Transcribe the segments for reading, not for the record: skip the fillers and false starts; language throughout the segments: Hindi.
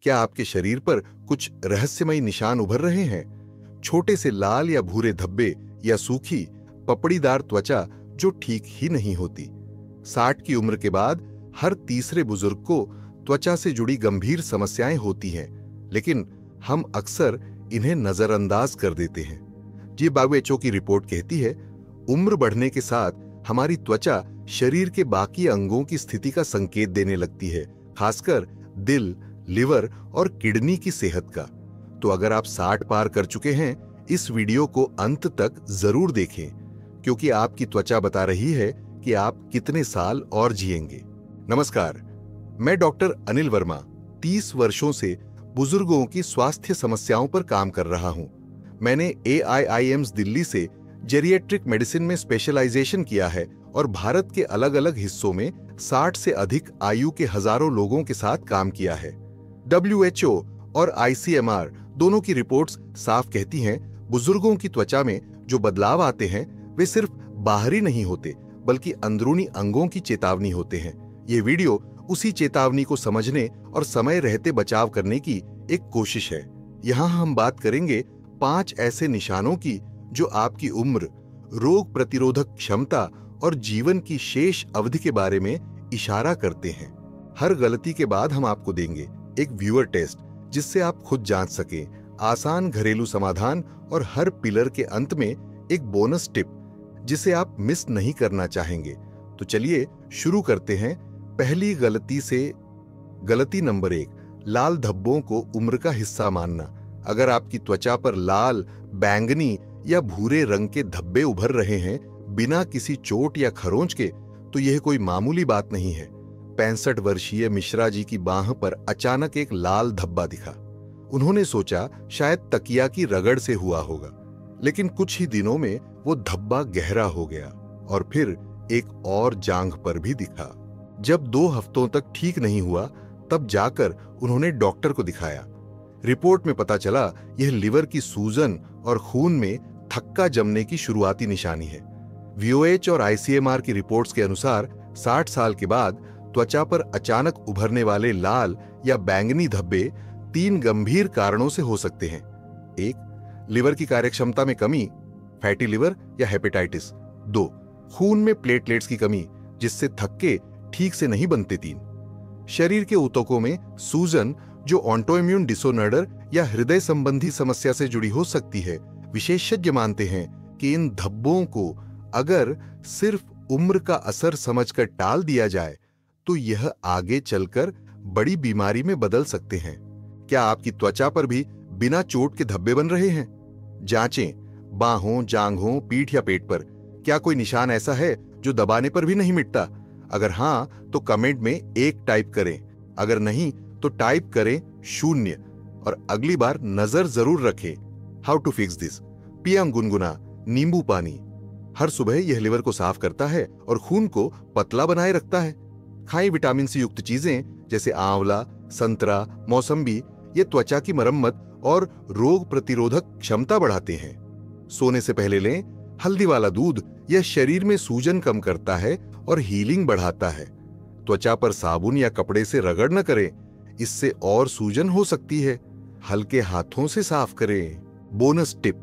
क्या आपके शरीर पर कुछ रहस्यमयी निशान उभर रहे हैं? छोटे से लाल या भूरे धब्बे या सूखी पपड़ीदार त्वचा जो ठीक ही नहीं होती। 60 की उम्र के बाद हर तीसरे बुजुर्ग को त्वचा से जुड़ी गंभीर समस्याएं होती हैं, लेकिन हम अक्सर इन्हें नजरअंदाज कर देते हैं। WHO की रिपोर्ट कहती है, उम्र बढ़ने के साथ हमारी त्वचा शरीर के बाकी अंगों की स्थिति का संकेत देने लगती है, खासकर दिल, लिवर और किडनी की सेहत का। तो अगर आप 60 पार कर चुके हैं, इस वीडियो को अंत तक जरूर देखें, क्योंकि आपकी त्वचा बता रही है कि आप कितने साल और जिएंगे। नमस्कार, मैं डॉक्टर अनिल वर्मा 30 वर्षों से बुजुर्गों की स्वास्थ्य समस्याओं पर काम कर रहा हूं। मैंने AIIMS दिल्ली से जेरिएट्रिक मेडिसिन में स्पेशलाइजेशन किया है और भारत के अलग अलग हिस्सों में 60 से अधिक आयु के हजारों लोगों के साथ काम किया है। WHO और ICMR दोनों की रिपोर्ट्स साफ कहती हैं, बुजुर्गों की त्वचा में जो बदलाव आते हैं वे सिर्फ बाहरी नहीं होते, बल्कि अंदरूनी अंगों की चेतावनी होते हैं। ये वीडियो उसी चेतावनी को समझने और समय रहते बचाव करने की एक कोशिश है। यहाँ हम बात करेंगे 5 ऐसे निशानों की जो आपकी उम्र, रोग प्रतिरोधक क्षमता और जीवन की शेष अवधि के बारे में इशारा करते हैं। हर गलती के बाद हम आपको देंगे एक व्यूअर टेस्ट, जिससे आप खुद जांच सकें, आसान घरेलू समाधान और हर पिलर के अंत में एक बोनस टिप जिसे आप मिस नहीं करना चाहेंगे। तो चलिए शुरू करते हैं पहली गलती से। गलती नंबर 1, लाल धब्बों को उम्र का हिस्सा मानना। अगर आपकी त्वचा पर लाल, बैंगनी या भूरे रंग के धब्बे उभर रहे हैं बिना किसी चोट या खरोंच के, तो यह कोई मामूली बात नहीं है। 65 वर्षीय मिश्रा जी की बांह पर अचानक एक लाल धब्बा दिखा। उन्होंने सोचा शायद तकिया की रगड़ से हुआ होगा, लेकिन कुछ ही दिनों में वो धब्बा गहरा हो गया और फिर एक और जांघ पर भी दिखा। जब 2 हफ्तों तक ठीक नहीं हुआ, तब जाकर उन्होंने डॉक्टर को दिखाया। रिपोर्ट में पता चला यह लिवर की सूजन और खून में थक्का जमने की शुरुआती निशानी है। VOH और ICMR की रिपोर्ट्स के अनुसार 60 साल के बाद त्वचा पर अचानक उभरने वाले लाल या बैंगनी धब्बे 3 गंभीर कारणों से हो सकते हैं। 1, लिवर की कार्यक्षमता में कमी, फैटी लिवर या हेपेटाइटिस। 2, खून में प्लेटलेट्स की कमी, जिससे थक्के ठीक से नहीं बनते। 3, शरीर के ऊतकों में सूजन, जो ऑटोइम्यून डिसऑर्डर या हृदय संबंधी समस्या से जुड़ी हो सकती है। विशेषज्ञ मानते हैं कि इन धब्बों को अगर सिर्फ उम्र का असर समझकर टाल दिया जाए तो यह आगे चलकर बड़ी बीमारी में बदल सकते हैं। क्या आपकी त्वचा पर भी बिना चोट के धब्बे बन रहे हैं? जांचें, बाहों, जांघों, पीठ या पेट पर क्या कोई निशान ऐसा है जो दबाने पर भी नहीं मिटता? अगर हां, तो कमेंट में 1 टाइप करें। अगर नहीं तो टाइप करें 0 और अगली बार नजर जरूर रखें। How to fix this? पिएं गुनगुना नींबू पानी। हर सुबह यह लिवर को साफ करता है और खून को पतला बनाए रखता है। खाएं विटामिन C युक्त चीजें जैसे आंवला, संतरा, मौसम्बी। ये त्वचा की मरम्मत और रोग प्रतिरोधक क्षमता बढ़ाते हैं। सोने से पहले लें हल्दी वाला दूध। यह शरीर में सूजन कम करता है और हीलिंग बढ़ाता है। त्वचा पर साबुन या कपड़े से रगड़ न करें, इससे और सूजन हो सकती है। हल्के हाथों से साफ करें। बोनस टिप,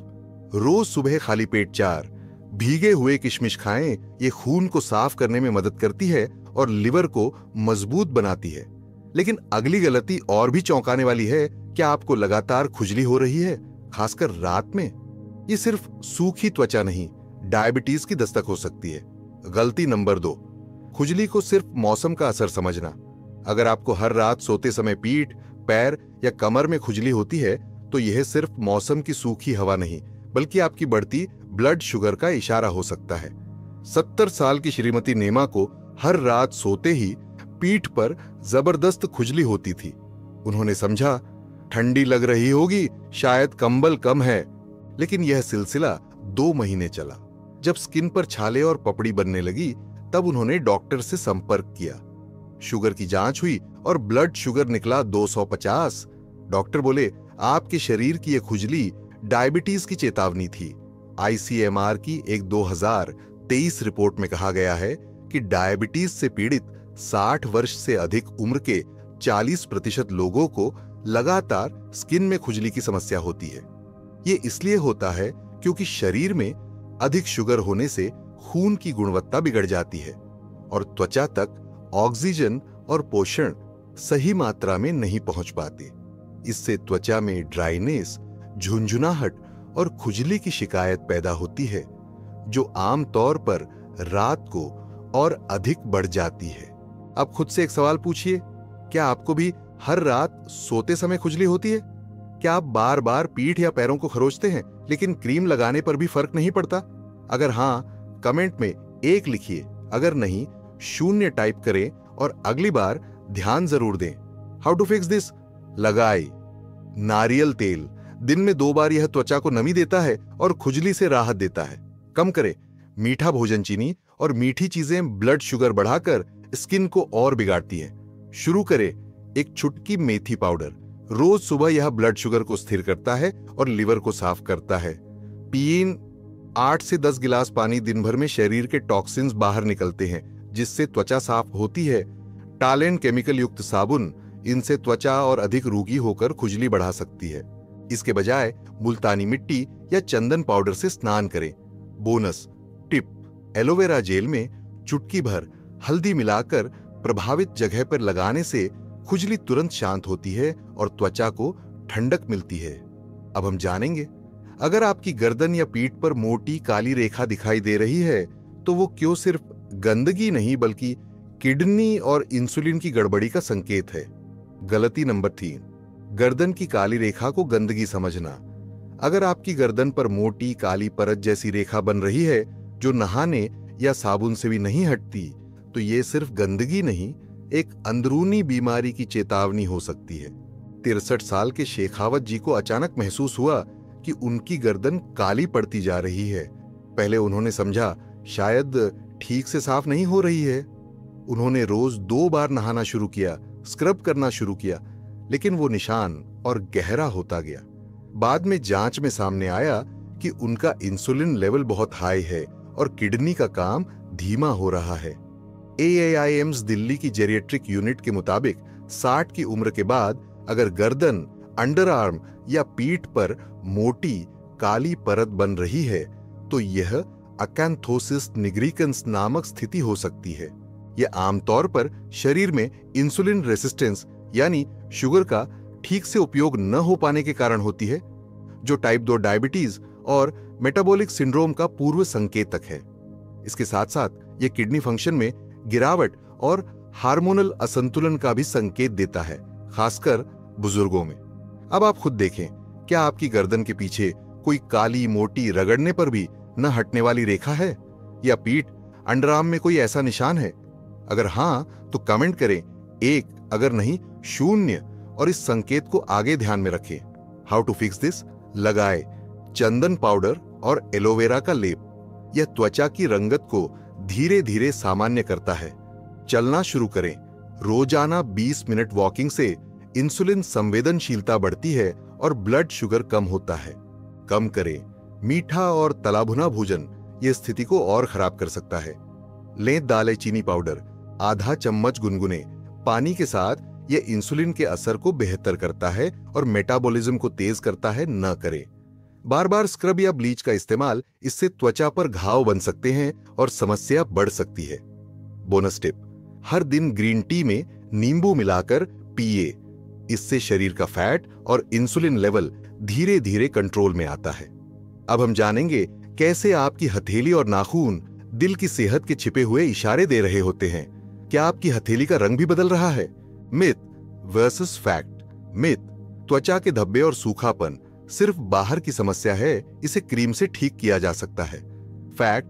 रोज सुबह खाली पेट 4 भीगे हुए किशमिश खाएं। ये खून को साफ करने में मदद करती है और लिवर को मजबूत बनाती है। लेकिन अगली गलती और भी चौंकाने वाली है। क्या आपको लगातार खुजली हो रही है, खासकर रात में? ये सिर्फ सूखी त्वचा नहीं, डायबिटीज की दस्तक हो सकती है। गलती नंबर 2, खुजली को सिर्फ मौसम का असर समझना। अगर आपको हर रात सोते समय पीठ, पैर या कमर में खुजली होती है, तो यह सिर्फ मौसम की सूखी हवा नहीं, बल्कि आपकी बढ़ती ब्लड शुगर का इशारा हो सकता है। 70 साल की श्रीमती नेमा को हर रात सोते ही पीठ पर जबरदस्त खुजली होती थी। उन्होंने समझा ठंडी लग रही होगी, शायद कंबल कम है। लेकिन यह सिलसिला 2 महीने चला। जब स्किन पर छाले और पपड़ी बनने लगी, तब उन्होंने डॉक्टर से संपर्क किया। शुगर की जांच हुई और ब्लड शुगर निकला 250। डॉक्टर बोले, आपके शरीर की यह खुजली डायबिटीज की चेतावनी थी। ICMR की एक 2023 रिपोर्ट में कहा गया है कि डायबिटीज से पीड़ित 60 वर्ष से अधिक उम्र के 40% लोगों को लगातार स्किन में खुजली की समस्या होती है। ये इसलिए होता है क्योंकि शरीर में अधिक शुगर होने से खून की गुणवत्ता बिगड़ जाती है और त्वचा तक ऑक्सीजन और पोषण सही मात्रा में नहीं पहुंच पाते। इससे त्वचा में ड्राइनेस, झुंझुनाहट और खुजली की शिकायत पैदा होती है, जो आमतौर पर रात को और अधिक बढ़ जाती है। अब खुद से एक सवाल पूछिए, क्या आपको भी हर रात सोते समय खुजली होती है? क्या आप बार बार पीठ या पैरों को खरोंचते हैं लेकिन क्रीम लगाने पर भी फर्क नहीं पड़ता? अगर हां, कमेंट में 1 लिखिए, अगर नहीं 0 टाइप करें और अगली बार ध्यान जरूर दें। How to fix this? लगाए नारियल तेल। दिन में 2 बार यह त्वचा को नमी देता है और खुजली से राहत देता है। कम करें मीठा भोजन, चीनी और मीठी चीजें ब्लड शुगर बढ़ाकर स्किन को और बिगाड़ती हैं। शुरू करें एक चुटकी मेथी पाउडर। रोज सुबह यह ब्लड शुगर को स्थिर करता है और लिवर को साफ करता है। पिएं 8 से 10 गिलास पानी। दिन भर में शरीर के टॉक्सिन्स बाहर निकलते हैं, जिससे त्वचा साफ होती है। टालेंट केमिकल युक्त साबुन, इनसे त्वचा और अधिक रूखी होकर खुजली बढ़ा सकती है। इसके बजाय मुल्तानी मिट्टी या चंदन पाउडर से स्नान करें। बोनस टिप, एलोवेरा जेल में चुटकी भर हल्दी मिलाकर प्रभावित जगह पर लगाने से खुजली तुरंत शांत होती है और त्वचा को ठंडक मिलती है। अब हम जानेंगे, अगर आपकी गर्दन या पीठ पर मोटी काली रेखा दिखाई दे रही है तो वो क्यों सिर्फ गंदगी नहीं बल्कि किडनी और इंसुलिन की गड़बड़ी का संकेत है। गलती नंबर 3, गर्दन की काली रेखा को गंदगी समझना। अगर आपकी गर्दन पर मोटी काली परत जैसी रेखा बन रही है जो नहाने या साबुन से भी नहीं हटती, तो ये सिर्फ गंदगी नहीं, एक अंदरूनी बीमारी की चेतावनी हो सकती है। 63 साल के शेखावत जी को अचानक महसूस हुआ कि उनकी गर्दन काली पड़ती जा रही है। पहले उन्होंने समझा शायद ठीक से साफ नहीं हो रही है। उन्होंने रोज 2 बार नहाना शुरू किया, स्क्रब करना शुरू किया, लेकिन वो निशान और गहरा होता गया। बाद में जांच में सामने आया कि उनका इंसुलिन लेवल बहुत हाई है और किडनी का काम धीमा हो रहा है। AAIMS दिल्ली की जेरिएट्रिक यूनिट के मुताबिक 60 की उम्र के बाद अगर गर्दन, अंडर आर्म या पीठ पर मोटी काली परत बन रही है तो यह अकैंथोसिस निग्रिकन्स नामक स्थिति हो सकती है। यह आमतौर पर शरीर में इंसुलिन रेसिस्टेंस यानी शुगर का ठीक से उपयोग न हो पाने के कारण होती है, जो टाइप 2 डायबिटीज और मेटाबॉलिक सिंड्रोम का पूर्व संकेतक है। इसके साथ साथ यह किडनी फंक्शन में गिरावट और हार्मोनल असंतुलन का भी संकेत देता है, खासकर बुजुर्गों में। अब आप खुद देखें, क्या आपकी गर्दन के पीछे कोई काली मोटी रगड़ने पर भी न हटने वाली रेखा है, या पीठ, अंडरआर्म में कोई ऐसा निशान है? अगर हां तो कमेंट करें 1, अगर नहीं 0, और इस संकेत को आगे ध्यान में रखें। How to fix this? लगाए चंदन पाउडर और एलोवेरा का लेप। यह त्वचा की रंगत को धीरे धीरे सामान्य करता है। चलना शुरू करें। रोजाना 20 मिनट वॉकिंग से इंसुलिन संवेदनशीलता बढ़ती है और ब्लड शुगर कम होता है। कम करें मीठा और तला भुना भोजन, यह स्थिति को और खराब कर सकता है। लें दालचीनी पाउडर, आधा चम्मच गुनगुने पानी के साथ। यह इंसुलिन के असर को बेहतर करता है और मेटाबॉलिज्म को तेज करता है। न करें बार बार स्क्रब या ब्लीच का इस्तेमाल, इससे त्वचा पर घाव बन सकते हैं और समस्या बढ़ सकती है। बोनस टिप, हर दिन ग्रीन टी में नींबू मिलाकर पिए। इससे शरीर का फैट और इंसुलिन लेवल धीरे धीरे कंट्रोल में आता है। अब हम जानेंगे कैसे आपकी हथेली और नाखून दिल की सेहत के छिपे हुए इशारे दे रहे होते हैं। क्या आपकी हथेली का रंग भी बदल रहा है? Myth versus fact. मिथ, त्वचा के धब्बे और सूखापन सिर्फ बाहर की समस्या है, इसे क्रीम से ठीक किया जा सकता है। फैक्ट,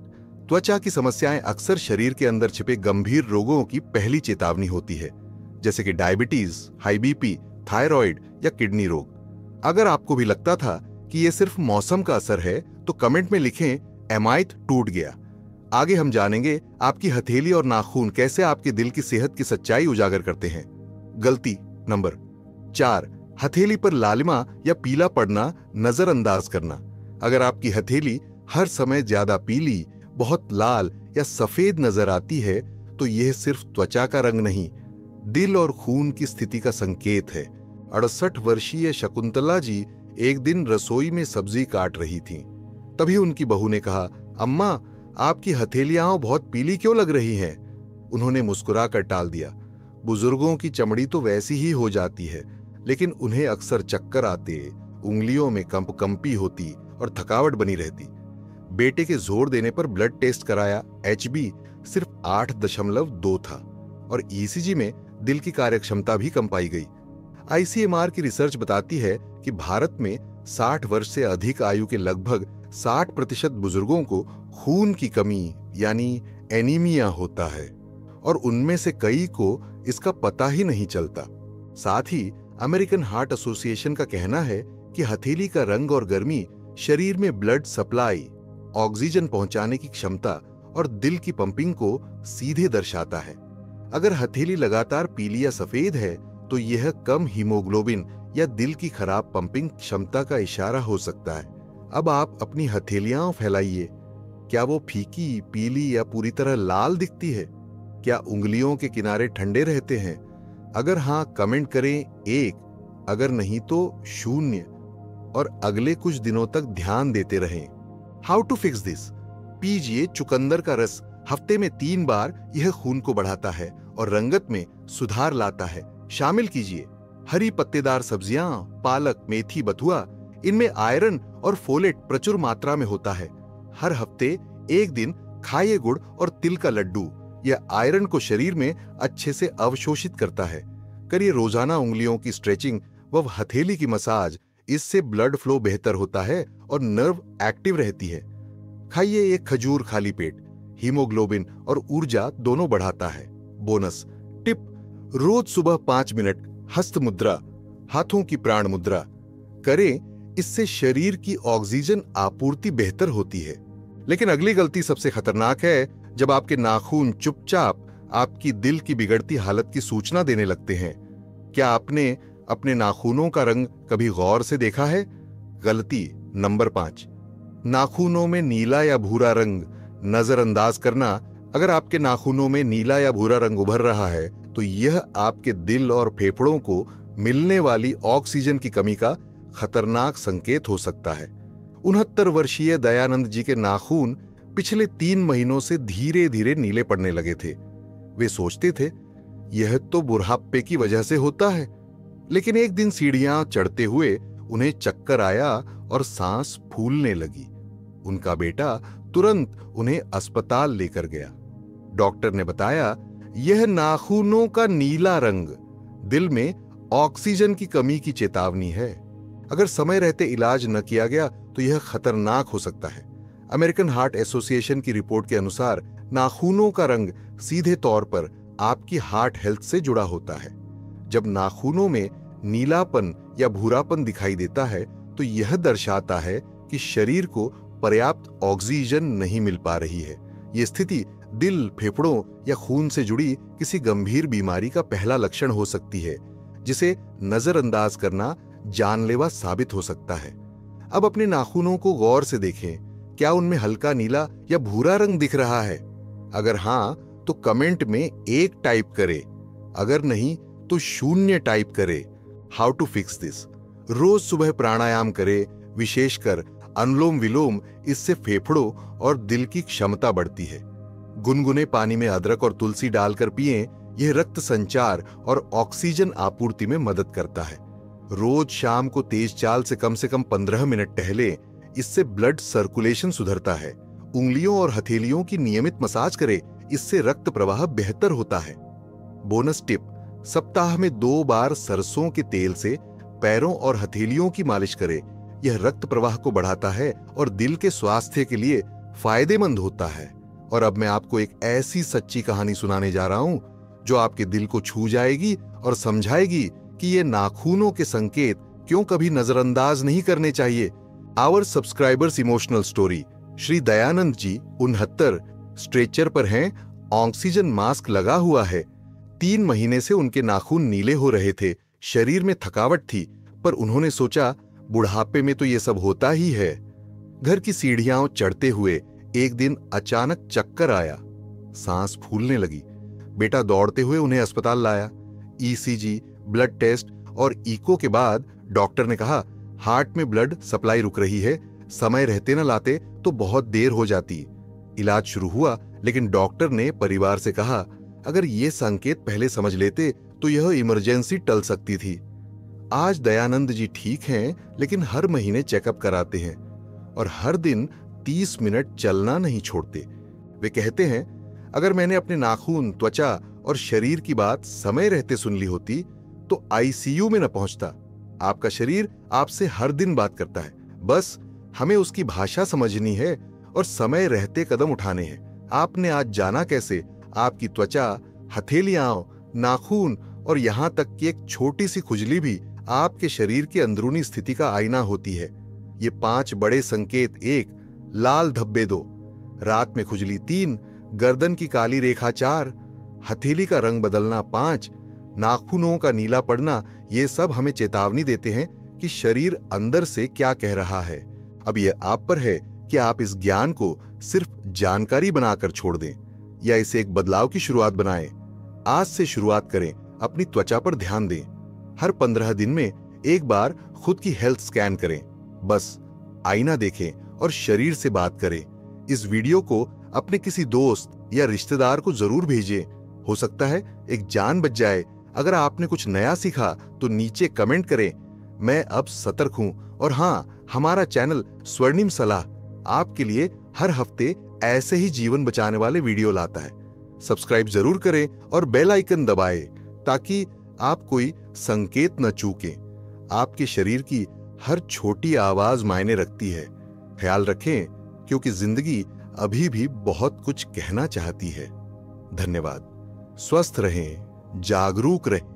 त्वचा की समस्याएं अक्सर शरीर के अंदर छिपे गंभीर रोगों की पहली चेतावनी होती है, जैसे कि डायबिटीज, हाई बीपी, थायराइड या किडनी रोग। अगर आपको भी लगता था कि यह सिर्फ मौसम का असर है तो कमेंट में लिखें एमाइथ टूट गया। आगे हम जानेंगे आपकी हथेली और नाखून कैसे आपके दिल की सेहत की सच्चाई उजागर करते हैं। गलती नंबर 4, हथेली पर लालिमा या पीला पड़ना नजरअंदाज करना। अगर आपकी हथेली हर समय ज्यादा पीली, बहुत लाल या सफेद नजर आती है तो यह सिर्फ त्वचा का रंग नहीं, दिल और खून की स्थिति का संकेत है। 68 वर्षीय शकुंतला जी एक दिन रसोई में सब्जी काट रही थीं। तभी उनकी बहू ने कहा, अम्मा, आपकी हथेलियां बहुत पीली क्यों लग रही हैं? उन्होंने मुस्कुराकर टाल दिया। बुजुर्गों की चमड़ी तो वैसी ही हो जाती है, लेकिन उन्हें अक्सर चक्कर आते, उंगलियों में कंपकंपी होती और थकावट बनी रहती। बेटे के जोर देने पर ब्लड टेस्ट कराया। HB सिर्फ 8.2 था और ECG में दिल की कार्यक्षमता भी कम पाई गई। ICMR की रिसर्च बताती है कि भारत में 60 वर्ष से अधिक आयु के लगभग 60% बुजुर्गों को खून की कमी यानी एनीमिया होता है और उनमें से कई को इसका पता ही नहीं चलता। साथ ही अमेरिकन हार्ट एसोसिएशन का कहना है कि हथेली का रंग और गर्मी शरीर में ब्लड सप्लाई, ऑक्सीजन पहुंचाने की क्षमता और दिल की पंपिंग को सीधे दर्शाता है। अगर हथेली लगातार पीली या सफेद है तो यह कम हीमोग्लोबिन या दिल की खराब पंपिंग क्षमता का इशारा हो सकता है। अब आप अपनी हथेलियां फैलाइए। क्या वो फीकी, पीली या पूरी तरह लाल दिखती है? क्या उंगलियों के किनारे ठंडे रहते हैं? अगर हां, कमेंट करें 1, अगर नहीं तो 0 और अगले कुछ दिनों तक ध्यान देते रहें। How to fix this? पीजिए चुकंदर का रस। हफ्ते में 3 बार यह खून को बढ़ाता है और रंगत में सुधार लाता है। शामिल कीजिए हरी पत्तेदार सब्जियां, पालक, मेथी, बथुआ। इनमें आयरन और फोलेट प्रचुर मात्रा में होता है। हर हफ्ते 1 दिन खाइए गुड़ और तिल का लड्डू। यह आयरन को शरीर में अच्छे से अवशोषित करता है। करिए रोजाना उंगलियों की स्ट्रेचिंग व हथेली की मसाज। इससे ब्लड फ्लो बेहतर होता है और नर्व एक्टिव रहती है। खाइए एक खजूर खाली पेट। हीमोग्लोबिन और ऊर्जा दोनों बढ़ाता है। बोनस टिप, रोज सुबह 5 मिनट हस्त मुद्रा, हाथों की प्राण मुद्रा करें। इससे शरीर की ऑक्सीजन आपूर्ति बेहतर होती है। लेकिन अगली गलती सबसे खतरनाक है, जब आपके नाखून चुपचाप आपकी दिल की बिगड़ती हालत की सूचना देने लगते हैं। क्या आपने अपने नाखूनों का रंग कभी गौर से देखा है? गलती नंबर 5, नाखूनों में नीला या भूरा रंग नजरअंदाज करना। अगर आपके नाखूनों में नीला या भूरा रंग उभर रहा है तो यह आपके दिल और फेफड़ों को मिलने वाली ऑक्सीजन की कमी का खतरनाक संकेत हो सकता है। 69 वर्षीय दयानंद जी के नाखून पिछले 3 महीनों से धीरे धीरे नीले पड़ने लगे थे। वे सोचते थे यह तो बुढ़ापे की वजह से होता है, लेकिन एक दिन सीढ़ियां चढ़ते हुए उन्हें चक्कर आया और सांस फूलने लगी। उनका बेटा तुरंत उन्हें अस्पताल लेकर गया। डॉक्टर ने बताया यह नाखूनों का नीला रंग दिल में ऑक्सीजन की कमी की चेतावनी है। अगर समय रहते इलाज न किया गया तो यह खतरनाक हो सकता है। अमेरिकन हार्ट एसोसिएशन की रिपोर्ट के अनुसार नाखूनों का रंग सीधे तौर पर आपकी हार्ट हेल्थ से जुड़ा होता है। जब नाखूनों में नीलापन या भूरापन दिखाई देता है तो यह दर्शाता है कि शरीर को पर्याप्त ऑक्सीजन नहीं मिल पा रही है। यह स्थिति दिल, फेफड़ों या खून से जुड़ी किसी गंभीर बीमारी का पहला लक्षण हो सकती है, जिसे नजरअंदाज करना जानलेवा साबित हो सकता है। अब अपने नाखूनों को गौर से देखें। क्या उनमें हल्का नीला या भूरा रंग दिख रहा है? अगर हां तो कमेंट में 1 टाइप करें, अगर नहीं तो 0 टाइप करें। How to fix this? रोज सुबह प्राणायाम करें, विशेषकर अनुलोम विलोम। इससे फेफड़ों और दिल की क्षमता बढ़ती है। गुनगुने पानी में अदरक और तुलसी डालकर पिएं। यह रक्त संचार और ऑक्सीजन आपूर्ति में मदद करता है। रोज शाम को तेज चाल से कम 15 मिनट टहलें। इससे ब्लड सर्कुलेशन सुधरता है। उंगलियों और हथेलियों की नियमित मसाज करें। इससे रक्त प्रवाह बेहतर होता है। बोनस टिप, सप्ताह में 2 बार सरसों के तेल से पैरों और हथेलियों की मालिश करें। यह रक्त प्रवाह को बढ़ाता है और दिल के स्वास्थ्य के लिए फायदेमंद होता है। और अब मैं आपको एक ऐसी सच्ची कहानी सुनाने जा रहा हूं जो आपके दिल को छू जाएगी और समझाएगी कि ये नाखूनों के संकेत क्यों कभी नजरअंदाज नहीं करने चाहिए। Our subscribers emotional story. Shri Dayanand ji 69 stretcher पर हैं। ऑक्सीजन मास्क लगा हुआ है। 3 महीने से उनके नाखून नीले हो रहे थे। शरीर में थकावट थी, पर उन्होंने सोचा बुढ़ापे में तो ये सब होता ही है। घर की सीढ़ियां चढ़ते हुए एक दिन अचानक चक्कर आया, सांस फूलने लगी। बेटा दौड़ते हुए उन्हें अस्पताल लाया। ECG, ब्लड टेस्ट और इको के बाद डॉक्टर ने कहा, हार्ट में ब्लड सप्लाई रुक रही है, समय रहते न लाते तो बहुत देर हो जाती। इलाज शुरू हुआ, लेकिन डॉक्टर ने परिवार से कहा, अगर ये संकेत पहले समझ लेते तो यह इमरजेंसी टल सकती थी। आज दयानंद जी ठीक हैं, लेकिन हर महीने चेकअप कराते हैं और हर दिन 30 मिनट चलना नहीं छोड़ते। वे कहते हैं, अगर मैंने अपने नाखून, त्वचा और शरीर की बात समय रहते सुन ली होती तो आईसीयू में न पहुंचता। आपका शरीर आपसे हर दिन बात करता है, बस हमें उसकी भाषा समझनी है और समय रहते कदम उठाने हैं। आपने आज जाना कैसे, आपकी त्वचा, हथेलियां, नाखून और यहां तक कि एक छोटी सी खुजली भी आपके शरीर की अंदरूनी स्थिति का आईना होती है। ये 5 बड़े संकेत: 1, लाल धब्बे; 2, रात में खुजली; 3, गर्दन की काली रेखा; 4, हथेली का रंग बदलना; 5, नाखूनों का नीला पड़ना। ये सब हमें चेतावनी देते हैं कि शरीर अंदर से क्या कह रहा है। अब यह आप पर है कि आप इस ज्ञान को सिर्फ जानकारी बनाकर छोड़ दें या इसे एक बदलाव की शुरुआत बनाएं। आज से शुरुआत करें, अपनी त्वचा पर ध्यान दें। हर 15 दिन में एक बार खुद की हेल्थ स्कैन करें। बस आईना देखें और शरीर से बात करें। इस वीडियो को अपने किसी दोस्त या रिश्तेदार को जरूर भेजें। हो सकता है एक जान बच जाए। अगर आपने कुछ नया सीखा तो नीचे कमेंट करें, मैं अब सतर्क हूं। और हाँ, हमारा चैनल स्वर्णिम सलाह आपके लिए हर हफ्ते ऐसे ही जीवन बचाने वाले वीडियो लाता है। सब्सक्राइब जरूर करें और बेल आइकन दबाएं ताकि आप कोई संकेत न चूकें। आपके शरीर की हर छोटी आवाज मायने रखती है। ख्याल रखें, क्योंकि जिंदगी अभी भी बहुत कुछ कहना चाहती है। धन्यवाद। स्वस्थ रहें, जागरूक रहें।